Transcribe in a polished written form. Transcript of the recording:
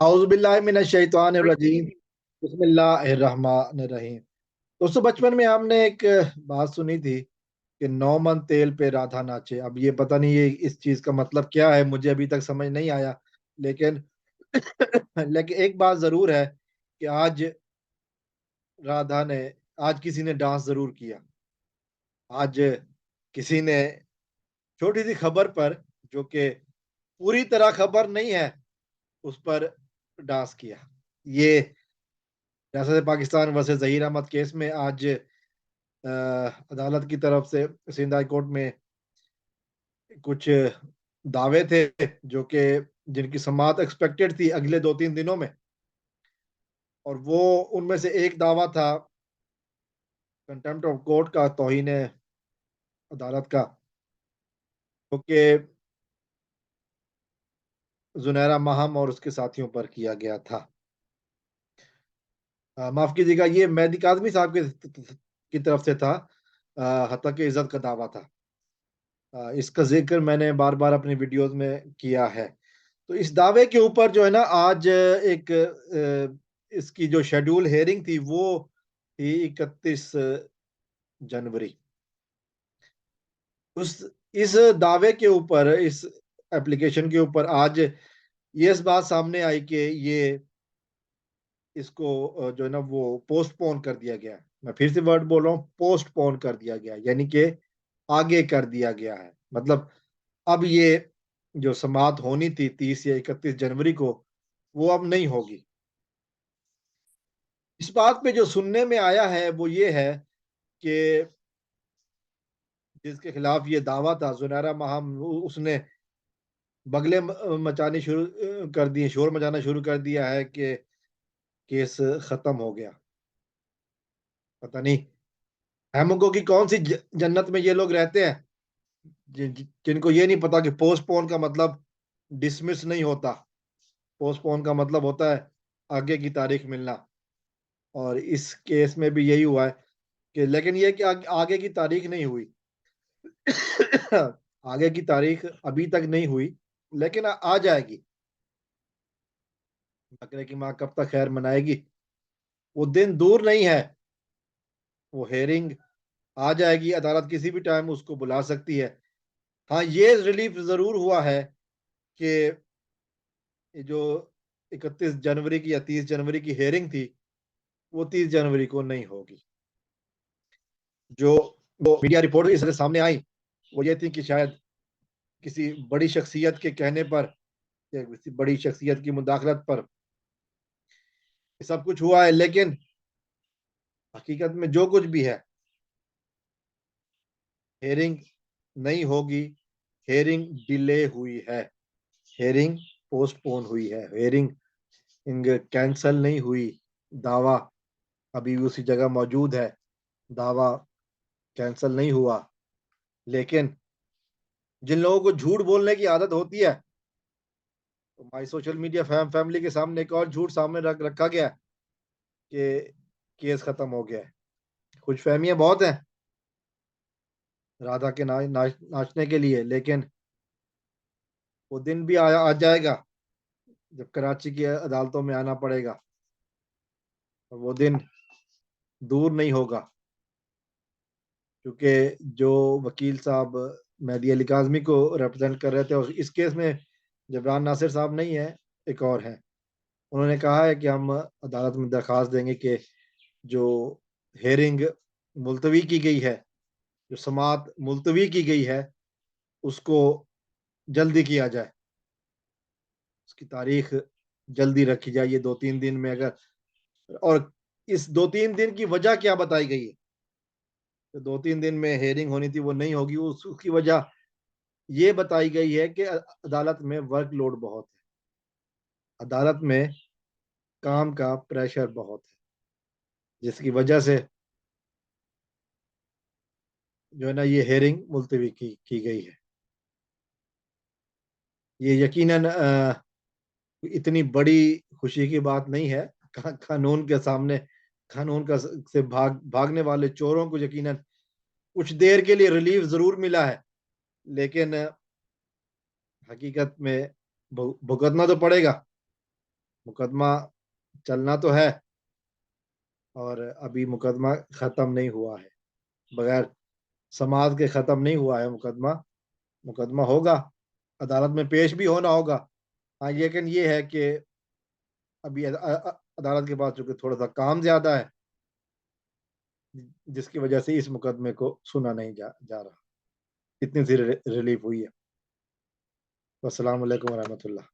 औज़ुबिल्लाहि मिनश्शैतानिर्रजीम। बिस्मिल्लाहिर्रहमानिर्रहीम। दोस्तों, बचपन में हमने एक बात सुनी थी कि 9 मन तेल पे राधा नाचे। अब ये पता नहीं, ये इस चीज का मतलब क्या है, मुझे अभी तक समझ नहीं आया। लेकिन लेकिन एक बात जरूर है कि राधा ने आज किसी ने डांस जरूर किया। आज किसी ने छोटी सी खबर पर, जो कि पूरी तरह खबर नहीं है, उस पर डांस किया। ये रियासत पाकिस्तान वर्सेस जहीर अहमद केस में आज अदालत की तरफ से सिंध हाई कोर्ट में कुछ दावे थे, जो कि जिनकी समाअत एक्सपेक्टेड थी अगले 2-3 दिनों में। और वो उनमें से एक दावा था कंटेम्प्ट ऑफ कोर्ट का, तौहीन अदालत का, जो कि जुनैरा माहम और उसके साथियों पर किया गया था। माफ कीजिएगा, ये मेहदी काज़मी साहब की तरफ से था। हत्या की इज्जत का दावा था। इसका जिक्र मैंने बार बार अपनी वीडियोस में किया है। तो इस दावे के ऊपर जो है ना, आज एक इसकी जो शेड्यूल हेयरिंग थी वो थी 31 जनवरी। उस इस दावे के ऊपर, इस एप्लीकेशन के ऊपर आज ये इस बात सामने आई कि ये इसको जो है ना वो पोस्टपोन कर दिया गया है। मैं फिर से वर्ड बोल रहा हूँ, पोस्टपोन कर दिया गया, यानी कि आगे कर दिया गया है। मतलब अब ये जो समाअत होनी थी 30 या 31 जनवरी को, वो अब नहीं होगी। इस बात पे जो सुनने में आया है वो ये है कि जिसके खिलाफ ये दावा था, जुनैरा माहम, उसने बगले मचानी शुरू कर दिए, शोर मचाना शुरू कर दिया है कि केस खत्म हो गया। पता नहीं हमको की कौन सी जन्नत में ये लोग रहते हैं, जिनको ये नहीं पता कि पोस्टपोन का मतलब डिसमिस नहीं होता। पोस्टपोन का मतलब होता है आगे की तारीख मिलना। और इस केस में भी यही हुआ है कि, लेकिन ये कि आगे की तारीख नहीं हुई। आगे की तारीख अभी तक नहीं हुई, लेकिन आ जाएगी। बकरे की माँ कब तक खैर मनाएगी, वो दिन दूर नहीं है। वो हेयरिंग आ जाएगी, अदालत किसी भी टाइम उसको बुला सकती है। हाँ, ये रिलीफ जरूर हुआ है कि ये जो 31 जनवरी की या 30 जनवरी की हेयरिंग थी, वो 30 जनवरी को नहीं होगी। जो वो मीडिया रिपोर्ट इस तरह सामने आई, वो ये थी कि शायद किसी बड़ी शख्सियत के कहने पर या किसी बड़ी शख्सियत की मुदाखलत पर सब कुछ हुआ है। लेकिन हकीकत में जो कुछ भी है, हेयरिंग नहीं होगी। हेयरिंग डिले हुई है, हेयरिंग पोस्टपोन हुई है, हेयरिंग कैंसल नहीं हुई। दावा अभी भी उसी जगह मौजूद है, दावा कैंसल नहीं हुआ। लेकिन जिन लोगों को झूठ बोलने की आदत होती है, तो माई सोशल मीडिया फैमिली के सामने एक और झूठ सामने रखा गया है कि केस खत्म हो गया है। खुश फहमियां बहुत हैं राधा के नाचने के लिए, लेकिन वो दिन भी आ जाएगा जब कराची की अदालतों में आना पड़ेगा। और वो दिन दूर नहीं होगा, क्योंकि जो वकील साहब मेहदी अली काज़मी को रिप्रेजेंट कर रहे थे, और इस केस में जबरान नासिर साहब नहीं है, एक और है, उन्होंने कहा है कि हम अदालत में दरख्वास्त देंगे कि जो हेयरिंग मुलतवी की गई है, जो समाअत मुलतवी की गई है, उसको जल्दी किया जाए, उसकी तारीख जल्दी रखी जाए, ये 2-3 दिन में अगर। और इस 2-3 दिन की वजह क्या बताई गई है, तो 2-3 दिन में हेयरिंग होनी थी वो नहीं होगी, उसकी वजह ये बताई गई है कि अदालत में वर्कलोड बहुत है, अदालत में काम का प्रेशर बहुत है, जिसकी वजह से जो है ना ये हेयरिंग मुलतवी की गई है। ये यकीनन इतनी बड़ी खुशी की बात नहीं है। कानून के सामने, कानून का से भागने वाले चोरों को यकीनन कुछ देर के लिए रिलीफ जरूर मिला है, लेकिन हकीकत में भुगतना तो पड़ेगा। मुकदमा चलना तो है और अभी मुकदमा खत्म नहीं हुआ है। बगैर समाज के खत्म नहीं हुआ है मुकदमा। मुकदमा होगा, अदालत में पेश भी होना होगा। हाँ, लेकिन ये है कि अभी अदालत के पास चूंकि थोड़ा सा काम ज्यादा है, जिसकी वजह से इस मुकदमे को सुना नहीं जा रहा। इतनी सी रिलीफ हुई है। अस्सलाम वालेकुम रहमतुल्लाह।